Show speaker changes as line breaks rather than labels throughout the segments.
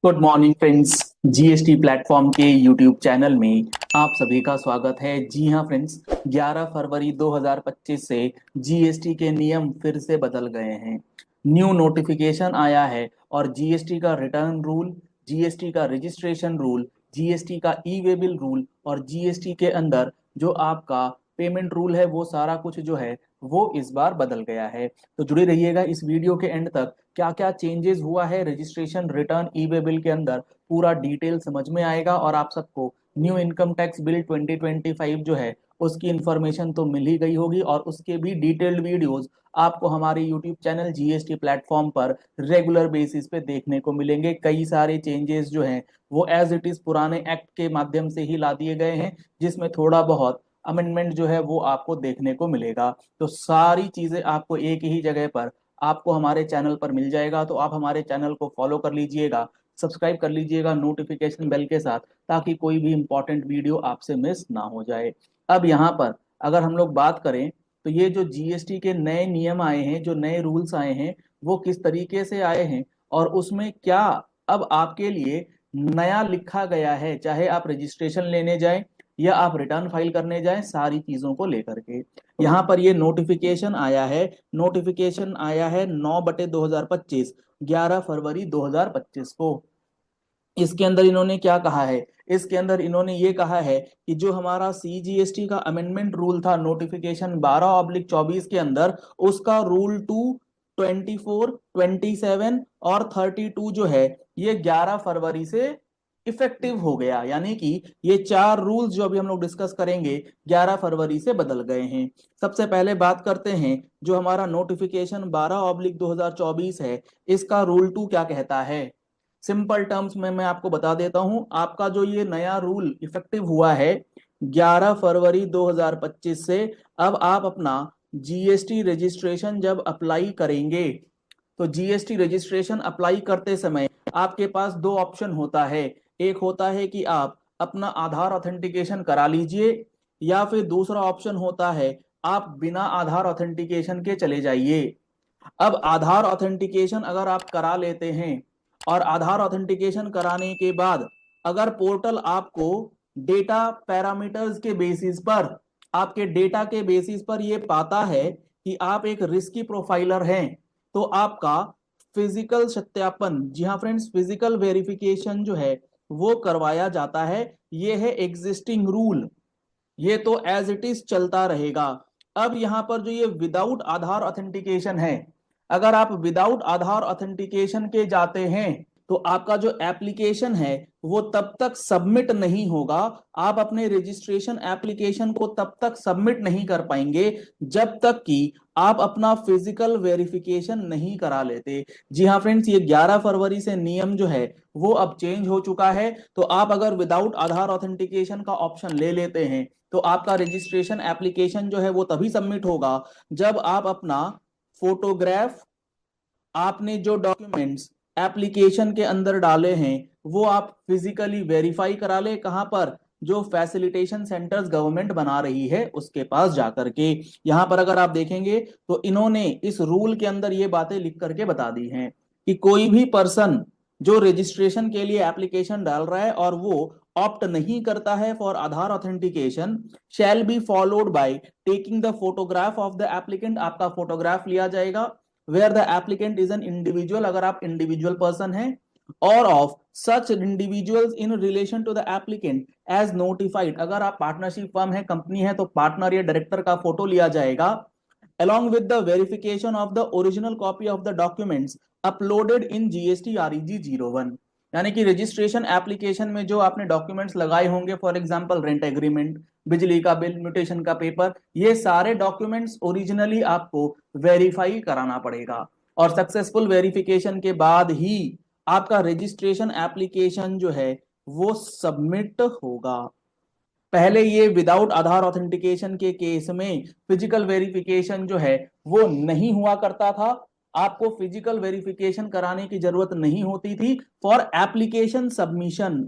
Good morning friends. GST platform के YouTube channel में आप सभी का स्वागत है। जी हाँ फ्रेंड्स, 11 फरवरी 2025 से जीएसटी के नियम फिर से बदल गए हैं। न्यू नोटिफिकेशन आया है और जीएसटी का रिटर्न रूल, जीएसटी का रजिस्ट्रेशन रूल, जीएसटी का ई वे बिल रूल और जीएसटी के अंदर जो आपका पेमेंट रूल है वो सारा कुछ जो है वो इस बार बदल गया है। तो जुड़े रहिएगा इस वीडियो के एंड तक। क्या क्या चेंजेस हुआ है रजिस्ट्रेशन रिटर्न ई वे बिल के अंदर पूरा डिटेल समझ में आएगा और आप सबको न्यू इनकम टैक्स बिल 2025 जो है उसकी इंफॉर्मेशन तो मिल ही गई होगी और उसके भी डिटेल्ड वीडियोस आपको हमारे यूट्यूब चैनल जीएसटी प्लेटफॉर्म पर रेगुलर बेसिस पे देखने को मिलेंगे। कई सारे चेंजेस जो हैं वो एज इट इज पुराने एक्ट के माध्यम से ही ला दिए गए हैं, जिसमें थोड़ा बहुत अमेंडमेंट जो है वो आपको देखने को मिलेगा। तो सारी चीजें आपको एक ही जगह पर आपको हमारे चैनल पर मिल जाएगा। तो आप हमारे चैनल को फॉलो कर लीजिएगा, सब्सक्राइब कर लीजिएगा नोटिफिकेशन बेल के साथ, ताकि कोई भी इंपॉर्टेंट वीडियो आपसे मिस ना हो जाए। अब यहाँ पर अगर हम लोग बात करें तो ये जो जीएसटी के नए नियम आए हैं, जो नए रूल्स आए हैं, वो किस तरीके से आए हैं और उसमें क्या अब आपके लिए नया लिखा गया है, चाहे आप रजिस्ट्रेशन लेने जाएं या आप रिटर्न फाइल करने जाएं, सारी चीजों को लेकर के यहाँ पर ये नोटिफिकेशन आया है। नोटिफिकेशन आया है 9/2025, 11 फरवरी 2025 को। इसके अंदर इन्होंने क्या कहा है? इसके अंदर इन्होंने ये कहा है कि जो हमारा सीजीएसटी का अमेंडमेंट रूल था नोटिफिकेशन 12/24 के अंदर, उसका रूल 2, 24, 27 और 32 जो है ये 11 फरवरी से इफेक्टिव हो गया। यानी कि ये चार रूल्स जो अभी हम लोग डिस्कस करेंगे 11 फरवरी से बदल गए हैं। सबसे पहले बात करते हैं जो हमारा नोटिफिकेशन 12/2024 है, इसका रूल 2 क्या कहता है। सिंपल टर्म्स में मैं आपको बता देता हूं। आपका जो ये नया रूल इफेक्टिव हुआ है 11 फरवरी 2025 से, अब आप अपना जीएसटी रजिस्ट्रेशन जब अप्लाई करेंगे तो जीएसटी रजिस्ट्रेशन अप्लाई करते समय आपके पास दो ऑप्शन होता है। एक होता है कि आप अपना आधार ऑथेंटिकेशन करा लीजिए, या फिर दूसरा ऑप्शन होता है आप बिना आधार ऑथेंटिकेशन के चले जाइए। अब आधार ऑथेंटिकेशन अगर आप करा लेते हैं और आधार ऑथेंटिकेशन कराने के बाद अगर पोर्टल आपको डेटा पैरामीटर्स के बेसिस पर, आपके डेटा के बेसिस पर ये पाता है कि आप एक रिस्की प्रोफाइलर हैं, तो आपका फिजिकल सत्यापन, जी हाँ फ्रेंड्स, फिजिकल वेरिफिकेशन जो है वो करवाया जाता है। ये है एग्जिस्टिंग रूल, ये तो एज इट इज चलता रहेगा। अब यहां पर जो ये विदाउट आधार ऑथेंटिकेशन है, अगर आप विदाउट आधार ऑथेंटिकेशन के जाते हैं तो आपका जो एप्लीकेशन है वो तब तक सबमिट नहीं होगा। आप अपने रजिस्ट्रेशन एप्लीकेशन को तब तक सबमिट नहीं कर पाएंगे जब तक कि आप अपना फिजिकल वेरिफिकेशन नहीं करा लेते। जी हाँ फ्रेंड्स, ये 11 फरवरी से नियम जो है वो अब चेंज हो चुका है। तो आप अगर विदाउट आधार ऑथेंटिकेशन का ऑप्शन ले लेते हैं तो आपका रजिस्ट्रेशन एप्लीकेशन जो है वो तभी सबमिट होगा जब आप अपना फोटोग्राफ, आपने जो डॉक्यूमेंट्स एप्लीकेशन के अंदर डाले हैं वो आप फिजिकली वेरीफाई करा ले। कहां पर? जो फैसिलिटेशन सेंटर्स गवर्नमेंट बना रही है उसके पास जाकर के। यहां पर अगर आप देखेंगे तो इन्होंने इस रूल के अंदर ये बातें लिख करके बता दी हैं कि कोई भी पर्सन जो रजिस्ट्रेशन के लिए एप्लीकेशन डाल रहा है और वो ऑप्ट नहीं करता है for Aadhaar authentication, shall be followed by taking the photograph of the applicant. आपका फोटोग्राफ लिया जाएगा where the applicant is an individual, अगर आप इंडिविजुअल पर्सन हैं, और of such individuals in relation to the applicant as notified, अगर आप partnership firm है, कंपनी है, तो पार्टनर या डायरेक्टर का फोटो लिया जाएगा along with the verification of the original copy of the documents uploaded in GST REG 01। यानी कि रजिस्ट्रेशन एप्लीकेशन में जो आपने डॉक्यूमेंट्स लगाए होंगे, फॉर एग्जांपल रेंट एग्रीमेंट, बिजली का बिल, म्यूटेशन का पेपर, ये सारे डॉक्यूमेंट्स ओरिजिनली आपको वेरीफाई कराना पड़ेगा और सक्सेसफुल वेरिफिकेशन के बाद ही आपका रजिस्ट्रेशन एप्लीकेशन जो है वो सबमिट होगा। पहले ये विदाउट आधार ऑथेंटिकेशन के केस में फिजिकल वेरिफिकेशन जो है वो नहीं हुआ करता था। आपको फिजिकल वेरिफिकेशन कराने की जरूरत नहीं होती थी फॉर एप्लीकेशन सबमिशन।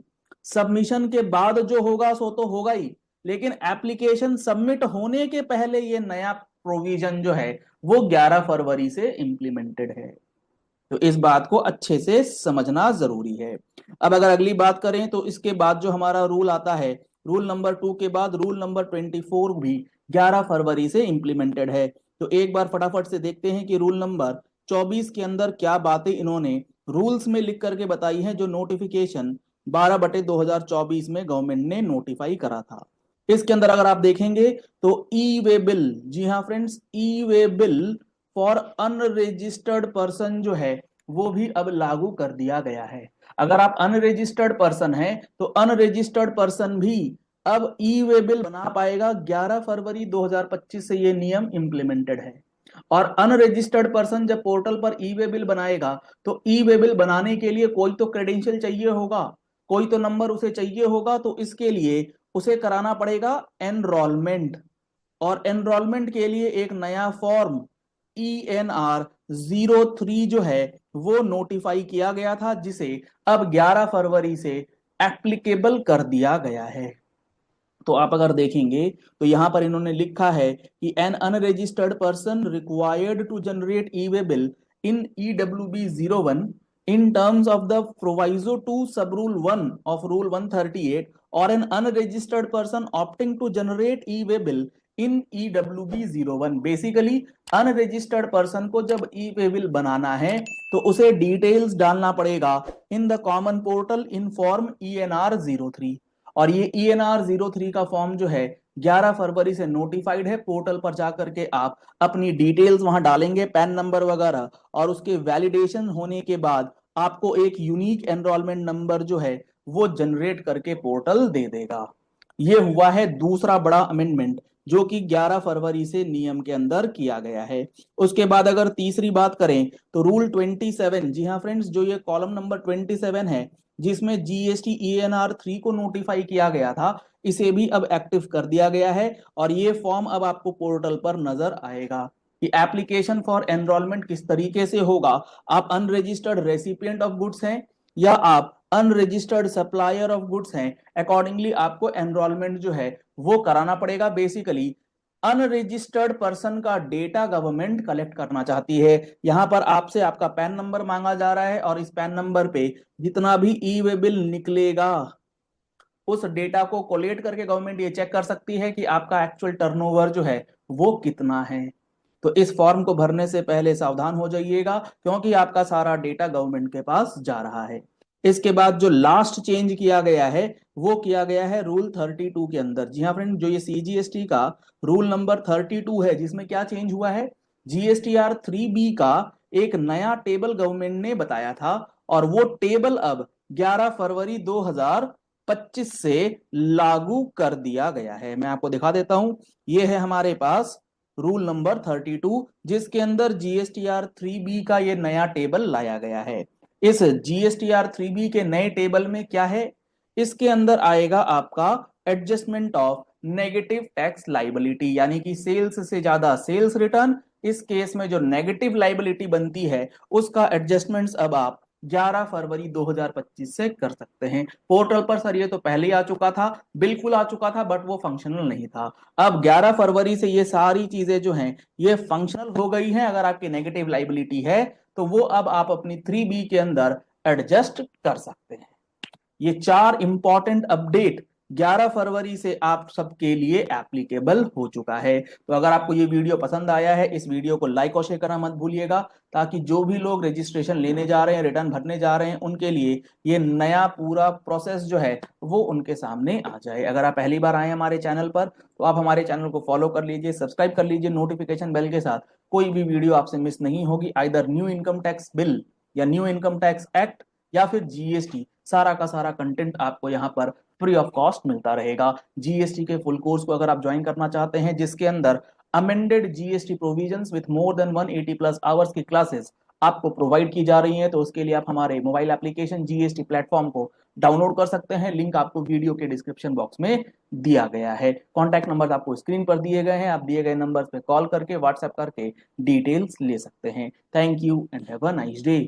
सबमिशन के बाद जो होगा सो तो होगा ही, लेकिन एप्लीकेशन सबमिट होने के पहले ये नया प्रोविजन जो है वो 11 फरवरी से इंप्लीमेंटेड है। तो इस बात को अच्छे से समझना जरूरी है। अब अगर अगली बात करें तो इसके बाद जो हमारा रूल आता है, रूल नंबर 2 के बाद रूल नंबर 24 भी 11 फरवरी से इंप्लीमेंटेड है। तो एक बार फटाफट से देखते हैं कि रूल नंबर 24 के अंदर क्या बातें इन्होंने रूल्स में लिख करके बताई है, जो नोटिफिकेशन 12/2024 में गवर्नमेंट ने नोटिफाई करा था। इसके अंदर अगर आप देखेंगे तो ई वे बिल, जी हाँ friends, E way bill for unregistered person जो है वो भी अब लागू कर दिया गया है। अगर आप अनरजिस्टर्ड पर्सन हैं तो अनरजिस्टर्ड पर्सन भी अब ई वे बिल बना पाएगा। 11 फरवरी 2025 से ये नियम इंप्लीमेंटेड है। और अनरजिस्टर्ड पर्सन जब पोर्टल पर ई वे बिल बनाएगा तो ई वे बिल बनाने के लिए कोई तो क्रेडेंशियल चाहिए होगा, कोई तो नंबर उसे चाहिए होगा। तो इसके लिए उसे कराना पड़ेगा एनरोलमेंट, और एनरोलमेंट के लिए एक नया फॉर्म ENR-03 जो है वो नोटिफाई किया गया था, जिसे अब 11 फरवरी से एप्लीकेबल कर दिया गया है। तो आप अगर देखेंगे तो यहां पर इन्होंने लिखा है कि an unregistered person required to generate e way bill in EWB-01 in terms of the proviso to sub rule 1 of rule 138, or an unregistered person opting to generate e-way bill in EWB-01। Basically unregistered person को जब ई way bill बनाना है तो उसे details डालना पड़ेगा in the common portal in form ENR-03। और ये ENR-03 का फॉर्म जो है 11 फरवरी से नोटिफाइड है। पोर्टल पर जाकर के आप अपनी डिटेल्स वहां डालेंगे, पैन नंबर वगैरह, और उसके वैलिडेशन होने के बाद आपको एक यूनिक एनरोलमेंट नंबर जो है वो जनरेट करके पोर्टल दे देगा। ये हुआ है दूसरा बड़ा अमेंडमेंट जो कि 11 फरवरी से नियम के अंदर किया गया है। उसके बाद अगर तीसरी बात करें तो रूल 27, जी हाँ फ्रेंड्स, जो ये कॉलम नंबर 27 है जिसमें GST ENR-3 को नोटिफाई किया गया था, इसे भी अब एक्टिव कर दिया गया है। और ये फॉर्म अब आपको पोर्टल पर नजर आएगा कि एप्लीकेशन फॉर एनरोलमेंट किस तरीके से होगा। आप अनरजिस्टर्ड रेसिपिएंट ऑफ गुड्स हैं या आप अनरजिस्टर्ड सप्लायर ऑफ गुड्स हैं, अकॉर्डिंगली आपको एनरोलमेंट जो है वो कराना पड़ेगा। बेसिकली अनरजिस्टर्ड पर्सन का डेटा गवर्नमेंट कलेक्ट करना चाहती है। यहां पर आपसे आपका पैन नंबर मांगा जा रहा है और इस पैन नंबर पे जितना भी ई वे बिल निकलेगा उस डेटा को कोलेट करके गवर्नमेंट ये चेक कर सकती है कि आपका एक्चुअल टर्नओवर जो है वो कितना है। तो इस फॉर्म को भरने से पहले सावधान हो जाइएगा क्योंकि आपका सारा डेटा गवर्नमेंट के पास जा रहा है। इसके बाद जो लास्ट चेंज किया गया है वो किया गया है रूल 32 के अंदर। जी हाँ फ्रेंड, जो ये CGST का रूल नंबर 32 है जिसमें क्या चेंज हुआ है, GSTR-3B का एक नया टेबल गवर्नमेंट ने बताया था और वो टेबल अब 11 फरवरी 2025 से लागू कर दिया गया है। मैं आपको दिखा देता हूं, ये है हमारे पास रूल नंबर 32 जिसके अंदर GSTR-3B का ये नया टेबल लाया गया है। इस GSTR-3B के नए टेबल में क्या है, इसके अंदर आएगा आपका adjustment of negative tax liability, यानी कि सेल्स से ज्यादा सेल्स रिटर्न, इस केस में जो नेगेटिव लाइबिलिटी बनती है उसका एडजस्टमेंट्स अब आप 11 फरवरी 2025 से कर सकते हैं। पोर्टल पर सर ये तो पहले ही आ चुका था, बिल्कुल आ चुका था, बट वो फंक्शनल नहीं था। अब 11 फरवरी से ये सारी चीजें जो हैं ये फंक्शनल हो गई हैं। अगर आपकी नेगेटिव लाइबिलिटी है तो वो अब आप अपनी 3B के अंदर एडजस्ट कर सकते हैं। ये 4 इंपॉर्टेंट अपडेट 11 फरवरी से आप सबके लिए एप्लीकेबल हो चुका है। तो अगर आपको ये वीडियो पसंद आया है, इस वीडियो को लाइक और शेयर करना मत भूलिएगा ताकि जो भी लोग रजिस्ट्रेशन लेने जा रहे हैं, रिटर्न भरने जा रहे हैं, उनके लिए ये नया पूरा प्रोसेस जो है वो उनके सामने आ जाए। अगर आप पहली बार आए हमारे चैनल पर तो आप हमारे चैनल को फॉलो कर लीजिए, सब्सक्राइब कर लीजिए नोटिफिकेशन बेल के साथ। कोई भी वीडियो आपसे मिस नहीं होगी। Either new income tax bill या न्यू इनकम टैक्स एक्ट या फिर GST, सारा का सारा कंटेंट आपको यहाँ पर फ्री ऑफ कॉस्ट मिलता रहेगा। GST के फुल कोर्स को अगर आप ज्वाइन करना चाहते हैं जिसके अंदर amended GST provisions with more than 180 plus hours की क्लासेस आपको प्रोवाइड की जा रही हैं, तो उसके लिए आप हमारे मोबाइल एप्लीकेशन GST प्लेटफॉर्म को डाउनलोड कर सकते हैं। लिंक आपको वीडियो के डिस्क्रिप्शन बॉक्स में दिया गया है। कॉन्टैक्ट नंबर आपको स्क्रीन पर दिए गए हैं, आप दिए गए नंबर पे कॉल करके व्हाट्सएप करके डिटेल्स ले सकते हैं। Thank you and have a nice day.